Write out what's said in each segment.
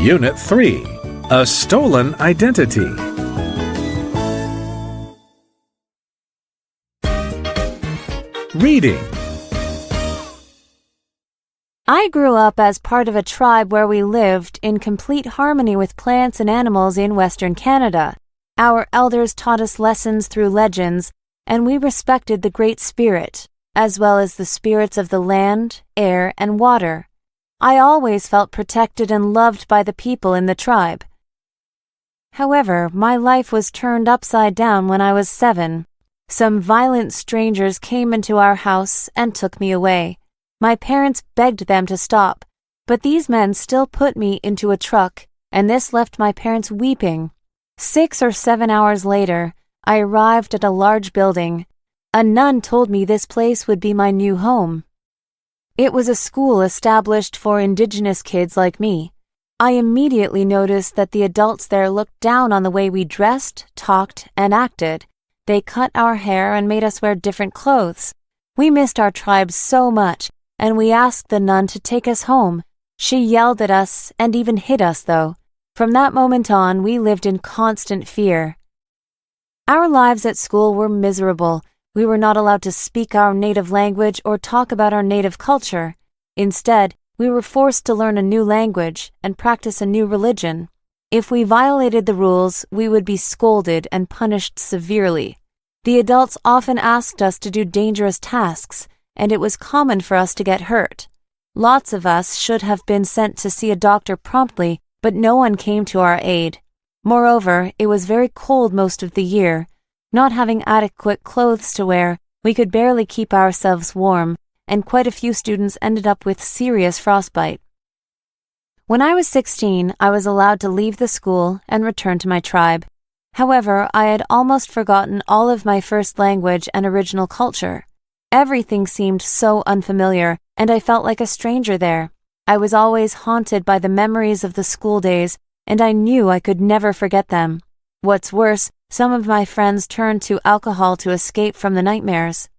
Unit 3, A Stolen Identity. Reading. I grew up as part of a tribe where we lived in complete harmony with plants and animals in Western Canada. Our elders taught us lessons through legends, and we respected the Great Spirit, as well as the spirits of the land, air, and water. I always felt protected and loved by the people in the tribe. However, my life was turned upside down when I was 7. Some violent strangers came into our house and took me away. My parents begged them to stop, but these men still put me into a truck, and this left my parents weeping. 6 or 7 hours later, I arrived at a large building. A nun told me this place would be my new home. It was a school established for Indigenous kids like me. I immediately noticed that the adults there looked down on the way we dressed, talked, and acted. They cut our hair and made us wear different clothes. We missed our tribe so much, and we asked the nun to take us home. She yelled at us and even hit us, though. From that moment on, we lived in constant fear. Our lives at school were miserable. We were not allowed to speak our native language or talk about our native culture. Instead, we were forced to learn a new language and practice a new religion. If we violated the rules, we would be scolded and punished severely. The adults often asked us to do dangerous tasks, and it was common for us to get hurt. Lots of us should have been sent to see a doctor promptly, but no one came to our aid. Moreover, it was very cold most of the year. Not having adequate clothes to wear, we could barely keep ourselves warm, and quite a few students ended up with serious frostbite. When I was 16, I was allowed to leave the school and return to my tribe. However, I had almost forgotten all of my first language and original culture. Everything seemed so unfamiliar, and I felt like a stranger there. I was always haunted by the memories of the school days, and I knew I could never forget them. What's worse, some of my friends turned to alcohol to escape from the nightmares.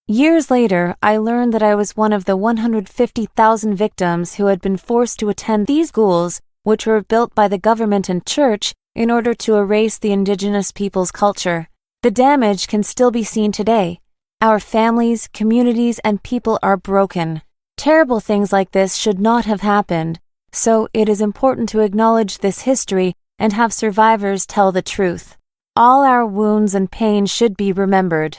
Years later, I learned that I was one of the 150,000 victims who had been forced to attend these schools, which were built by the government and church in order to erase the Indigenous people's culture. The damage can still be seen today. Our families, communities, and people are broken. Terrible things like this should not have happened, so it is important to acknowledge this history and have survivors tell the truth. All our wounds and pain should be remembered.